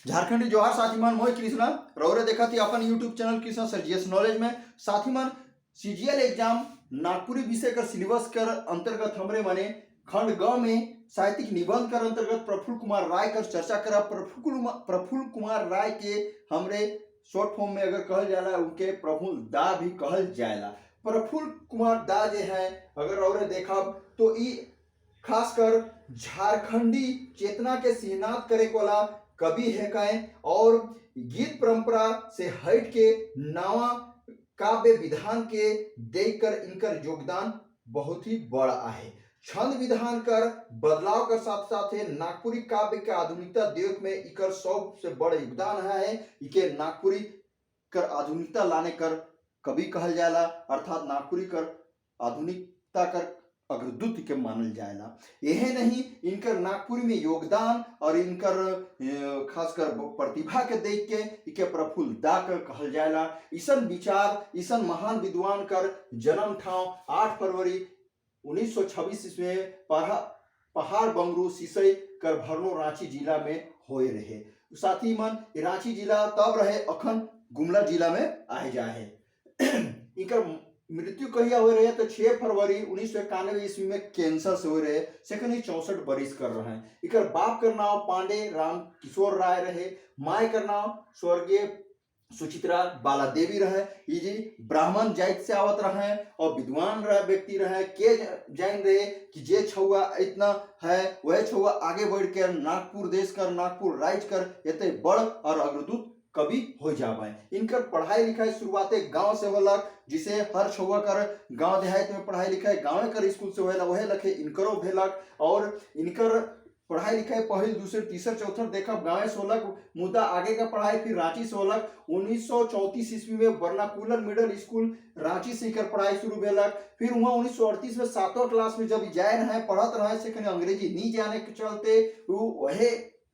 झारखंडी जोहार साथीमान, मोहि कृष्णा रौरे देखा थी अपन YouTube channel Krishna sir GS knowledge में। साथीमान सीजीएल एग्जाम नागपुरी विषय कर सिलेबस कर अंतर्गत हमरे मने खंड ग में साहित्यिक निबंध कर अंतर्गत प्रफुल्ल कुमार राय कर चर्चा करा। प्रफुल्ल कुमार राय के हमरे शॉर्ट फॉर्म में अगर कहल जाला उनके प्रफुल्ल दा भी कहल जाएला। प्रफुल्ल कुमार दा जे है अगर और देखा तो ई खासकर झारखंडी चेतना के सिहनात करे वाला कवि है कहें और गीत परंपरा से हट के नवा काव्य विधान के देखकर इनकर योगदान बहुत ही बड़ा है। छंद विधान कर बदलाव कर साथ साथ नागपुरी काव्य के आधुनिकता देख में इकर सबसे बड़ा योगदान है। इके नागपुरी कर आधुनिकता लाने कर कवि कहल जाला, अर्थात नागपुरी कर आधुनिकता कर अग्रदूत के मानल जाएला। यह नहीं इनकर नागपुरी में योगदान और इनकर खासकर प्रतिभा के देख के इके प्रफुल्ल दा कर कहल जाएला। ईसन विचार ईसन महान विद्वान कर जन्म ठाव 8 फरवरी 1926 में पहाड़ बंगरू सिसई कर भरनो रांची जिला में होए रहे। साथी मन रांची जिला तब रहे अखन गुमला जिला में आए जाए। इनकर मृत्यु कहिया हो रहे तो 6 फरवरी 1991 ईस्वी में कैंसर से हो रहे। सेकंड 64 बरिस कर रहे हैं। इकर बाप का नाम पांडे राम किशोर राय रहे। माय का नाम स्वर्गीय सुचित्रा बाला देवी रहे। ये जी ब्राह्मण जाति से आवत रहे और विद्वान रहे व्यक्ति रहे। के जान रहे कि जे छुआ इतना है वह छुआ आगे बढ़ कर नागपुर देश कर नागपुर राज्य कर इतने बड़ और अग्रदूत कवि हो जावे। इनकर पढ़ाई लिखाई शुरुआते गांव से होलक, जिसे हर छुआ कर गांव देहात में पढ़ाई लिखाई गांव कर स्कूल से होला वह लखे इनकरो भेलक। और इनकर पढ़ाई लिखाई पहल दूसरे तीसर चौथर देखा गांव से होलक, मुद्दा आगे का पढ़ाई फिर रांची से होलक। 1934 ईस्वी में वर्नाकुलर मिडिल स्कूल रांची से कर पढ़ाई शुरू भेलक। फिर वहाँ 1938 में 7वां क्लास में जब जाए रहे पढ़त रहे से अंग्रेजी नहीं जाने के चलते वह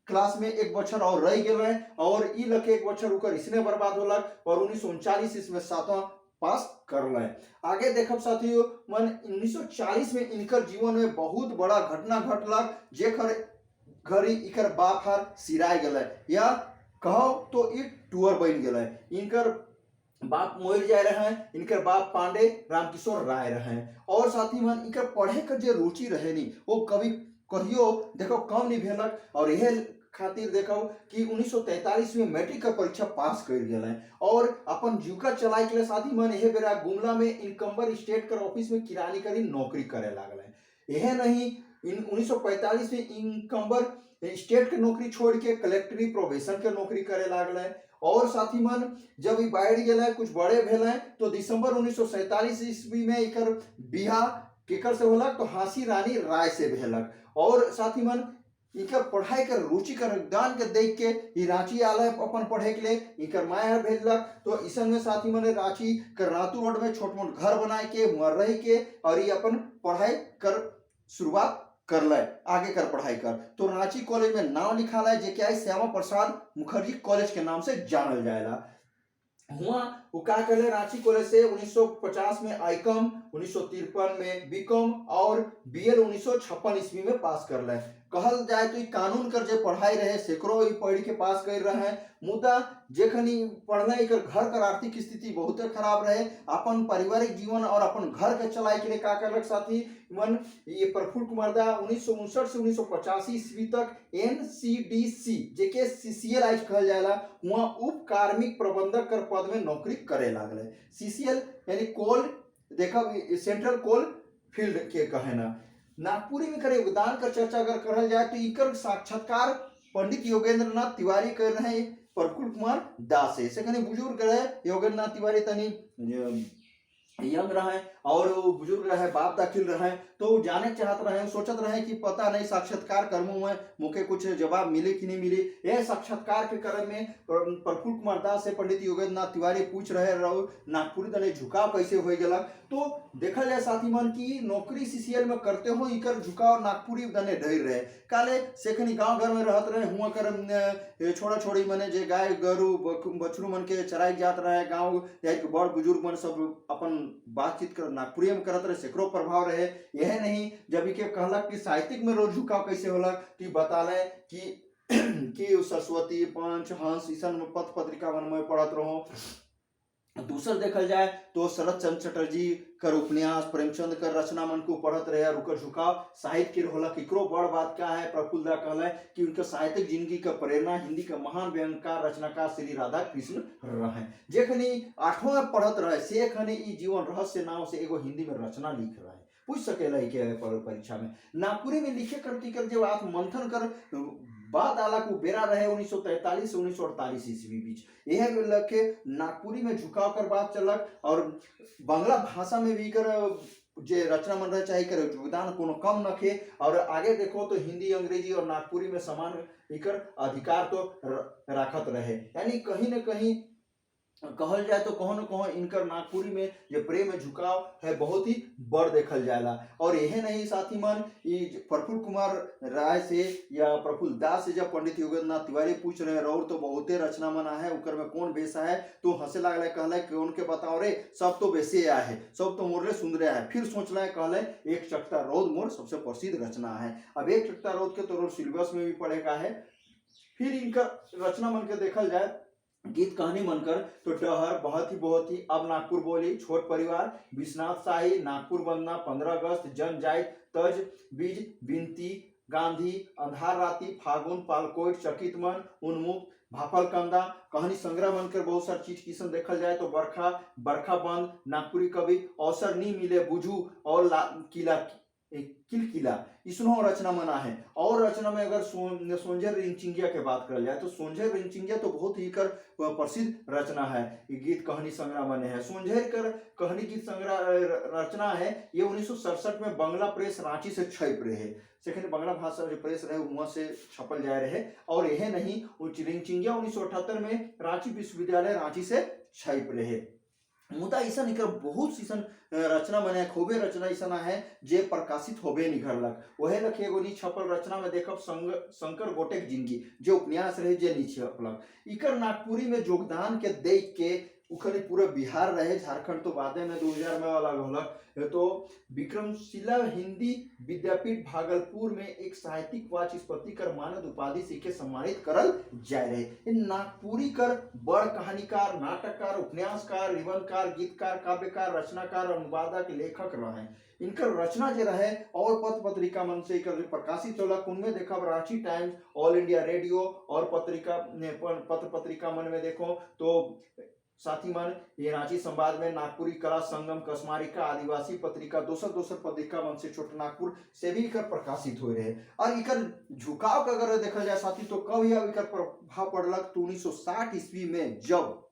क्लास में एक बच्चर और रह गए और ई लखे एक बच्चर उकर इसने बर्बाद होलक और 1939 इसमें 7वां पास कर ले। आगे देखब साथियों मन 1940 में इनकर जीवन में बहुत बड़ा घटना घटलक, जे घरी इकर बाप हर सिराय गए या कहो तो ई टूअर बन गए। इनकर बाप मोर जाए रहे हैं। इनकर बाप पांडे रामकिशोर राय रहे और साथी मन इनकर पढ़े कर जो रुचि रहे नहीं वो कभी कहियो देखो कम नहीं भेलक। और यह खातिर देखो कि 1943 में मैट्रिक का परीक्षा पास कर गए और अपन जीविका चलाए के लिए साथी मन यह बेरा गुमला में इनकम्बर स्टेट कर ऑफिस में किरानी करी नौकरी करे लागल। यह नहीं 1945 में इनकम्बर स्टेट के नौकरी छोड़ के कलेक्टरी प्रोबेशन के नौकरी करे लागल। और साथी मन जब ये बैठ गए कुछ बड़े भेल तो दिसंबर 1947 ईस्वी में इकर बिहार केकर से होलक तो हाँसी रानी राय से भेलक। और साथी मन इनकर पढ़ाई कर रुचि कर योगदान के देख के ये रांची आला अपन पढ़े के लिए इनकर माया भेजलक। तो ईसन में साथी मन रांची कर रातू रोड में छोट मोट घर बनाए के वहां रह के और ये अपन पढ़ाई कर शुरुआत कर ले आगे कर पढ़ाई कर। तो रांची कॉलेज में नाम लिखा है जे क्या श्यामा प्रसाद मुखर्जी कॉलेज के नाम से जानल जाएगा। हुआ वो क्या कर रांची कॉलेज से 1950 में आईकॉम, 1953 में बीकॉम और बीएल 1956 ईस्वी में पास कर ले। कहल जाए तो कानून कर जो पढ़ाई रहे सैकड़ों पढ़ के पास कर रहे हैं। मुद्दा जेखनी पढ़ना एक घर कर आर्थिक स्थिति बहुत खराब रहे। अपन पारिवारिक जीवन और अपन घर के चलाए के लिए क्या कर साथी मन ये प्रफुल्ल कुमार दा 1959 से 1985 ईस्वी तक एनसीडीसी जेके सीसीएल आज कहल जाएला वहाँ उप कार्मिक प्रबंधक कर पद में नौकरी करे लागले। सीसीएल यानी कोल देखा सेंट्रल कोल फील्ड के कहे ना। नागपुरी में करे योगदान कर चर्चा अगर करल जाए तो इकर साक्षात्कार पंडित योगेंद्र नाथ तिवारी कर रहे हैं प्रफुल्ल कुमार दास से कहीं बुजुर्ग रहे योगेंद्र नाथ तिवारी तनी यंग रहे और बुजुर्ग रहे बाप दाखिल रहे तो जाने चाहत रहे सोचत रहे कि पता नहीं साक्षात्कार कर्मों में मुझे कुछ जवाब मिले कि नहीं मिले। यह साक्षात्कार के क्रम में प्रफुल्ल कुमार दास से पंडित योगेंद्र नाथ तिवारी पूछ रहे रहो नागपुरी दने झुकाव कैसे हो गया। तो देखा जाए साथी मन की नौकरी सीसीएल में करते हो इकर झुकाव नागपुरी दने ढेर रहे काले सेखनी गांव घर में रहत रहे हुआ कर छोड़ा छोड़ी मने जे गाय गरु बछरू मन के चराई जात रहे गांव बड़ बुजुर्ग मन सब अपन बातचीत कर नागपुरी में करत रहे सैकड़ों प्रभाव रहे। यह नहीं जब के कहलक कि साहित्यिक में रोज झुकाव कैसे होला कि बता ले कि कि सरस्वती, पंच, हंस ईसन पत्र पत्रिका मन में पढ़त रहो। दूसर देखल जाए तो शरत चंद्र चटर्जी कर उपन्यास, प्रेमचंद कर रचना मन को पढ़त रहे और उनकर झुकाव साहित्य के होला। केकरो बड़ बात क्या है, प्रफुल्ल दा कहला कि उनका साहित्यिक जिंदगी का प्रेरणा हिंदी के महान व्यंग्यकार रचनाकार श्री राधा कृष्ण रहे। जेखनी 8वां में पढ़त रहे से खनी ई जीवन रहस्य नाम से एगो हिंदी में रचना लिख रहे। पूछ सकेला के परीक्षा में नागपुरी में लिखे करती कर जब आत्म मंथन कर बाद आला को बेरा रहे 1943 से 1948 ईस्वी बीच यह लखे नागपुरी में झुकाव कर बात चलक और बांग्ला भाषा में भी कर जे रचना मन रहे चाहे कर योगदान कोनो कम नखे। और आगे देखो तो हिंदी, अंग्रेजी और नागपुरी में समान इकर अधिकार तो राखत रहे। यानी कहीं न कहीं कहल जाए तो कहो न कहो इनकर नागपुरी में जो प्रेम में झुकाव है बहुत ही बड़ देखल जाएला। और यह नहीं साथी मन प्रफुल्ल कुमार राय से या प्रफुल्ल दास से जब पंडित योगेंद्रनाथ तिवारी पूछ रहे रहो तो बहुते रचना मना है उकर में कौन बेसा है तो हंसे लागल कहला कौन के बताओ रे सब तो बेसे आया है, सब तो मोरले सुंदर है। फिर सोच रहा है कहला एक चकता रौद मोर सबसे प्रसिद्ध रचना है। अब एक चकता रौद के तो सिलेबस में भी पढ़ेगा है। फिर इनका रचना मन के देखल जाए गीत कहानी मनकर तो डहर, बहुत ही अब नागपुर बोली, छोट परिवार, विश्वनाथ शाही, नागपुर बंदना, 15 अगस्त, जन जाइत, तज, बीज, बिनती, गांधी, अंधार राती, फागुन, पालकोट, चकित मन, उन्मुक्त, भाफल कंदा, कहानी संग्रह बनकर बहुत सारी चीज किस्म देखल जाए तो बरखा बंद, नागपुरी कवि, अवसर नहीं मिले बुझू और किला इसनो रचना मना है। और रचना में अगर सोंझर रिंचिंगिया के बात कर जाए तो सोंझर रिंचिंगिया तो बहुत ही कर प्रसिद्ध रचना है। गीत कहानी संग्रह बने है सोंझर कर कहानी गीत संग्रह रचना है। ये 1967 में बांग्ला प्रेस रांची से छप रहे सेखेंड बांग्ला भाषा जो प्रेस रहे वहां से छपल जाए रहे। और यह नहीं रिंचिंगिया 1978 में रांची विश्वविद्यालय रांची से छप रहे। मुदा ऐसा निकर बहुत सी रचना बने खूबे रचना ऐसा है जे प्रकाशित होबे निघरलक। वह लखे एगो नी छपल रचना में देखब शंकर गोटेक जिंदगी जो उपन्यास रहे जे नी छपलक। इकर नागपुरी में योगदान के देख के उखने पूरा बिहार रहे, झारखंड तो बाद में 2000 में अलग होलक। तो विक्रमशिला हिंदी विद्यापीठ भागलपुर में एक साहित्यिक वाचस्पति कर मानद उपाधि से के सम्मानित करल जाए रहे। नागपुरी कर बड़ कहानीकार, नाटककार, उपन्यासकार, निबंधकार, गीतकार, काव्यकार, रचनाकार, अनुवादक, लेखक रहे। इनकर रचना जो रहे और पत्र पत्रिका मन से प्रकाशित होलक उनमें देखा Ranchi times, all India radio और पत्र पत्रिका मन में देखो तो साथी मन ये रांची संवाद में, नागपुरी कला संगम, कसमारिका, आदिवासी पत्रिका, दोसर पत्रिका मन से छोटा नागपुर से भी इकर प्रकाशित हो रहे। और इकर झुकाव का अगर देखा जाए साथी तो कब यह इकर प्रभाव पड़लक तो 1960 ईस्वी में जब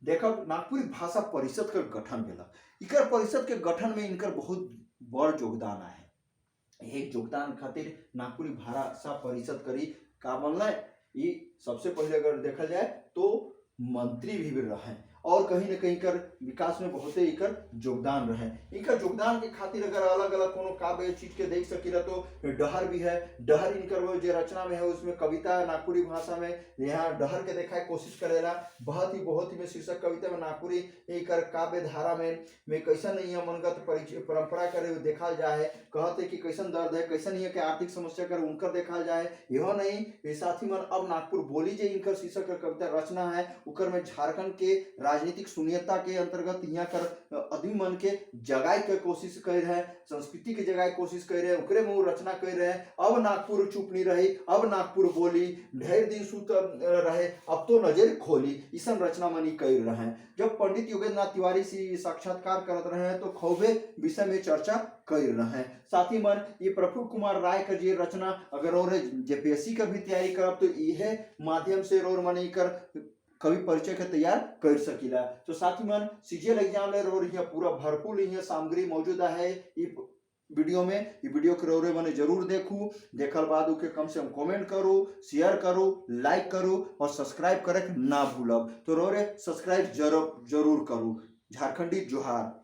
देखब नागपुरी भाषा परिषद का गठन भेलक। इकर परिषद के गठन में इनकर बहुत बड़ योगदान है। एक योगदान खातिर नागपुरी भाषा परिषद करी का बनल ये सबसे पहले अगर देखा जाए तो मंत्री भी रहे और कहीं न कहीं कर विकास में बहुत ही इकर योगदान रहे। इनका योगदान के खातिर अगर अलग अलग कोनो काव्य चीज के देख सकीला तो डहर भी है। डहर इनकर वो जो रचना में है उसमें कविता नागपुरी भाषा में यहाँ डहर के देखा कोशिश करेला। बहुत ही में शीर्षक कविता में नागपुरी इकर काव्य धारा में कैसन यह मनगत परंपरा करे देखा जाए। कहते कि कैसन दर्द है, कैसन ही के आर्थिक समस्या कर उनकर देखा जाए। यह नहीं साथी मन अब नागपुर बोली जे इनकर शीर्षक कविता रचना है उकर में झारखंड के राजनीतिक शून्यता के अंतर्गत यहाँ कर आदमी मन के जगाए के कोशिश कर रहे, संस्कृति के जगाए कोशिश कर रहे, उकरे में रचना कर रहे। अब नागपुर चुप नहीं रही, अब नागपुर बोली, ढेर दिन सुत रहे, अब तो नजर खोली, इसन रचना मनी कर रहे हैं। जब पंडित योगेंद्रनाथ तिवारी से साक्षात्कार कर रहे हैं तो खौबे विषय में चर्चा कर रहे हैं। साथी मन ये प्रफुल्ल कुमार राय का ये रचना अगर और जेपीएससी का भी तैयारी करब तो यह माध्यम से रोर मनी कर कवि परिचय के तैयार कर सकीला। तो साथी मन सीजीएल एग्जाम ले रोर यहाँ पूरा भरपूर यहाँ सामग्री मौजूद है वीडियो में। ये वीडियो के रोरे मैंने जरूर देखू, देखल बाद के कम से कम कमेंट करो, शेयर करो, लाइक करो और सब्सक्राइब करे ना भूलब। तो रोरे सब्सक्राइब जरूर करो। झारखंडी जोहार।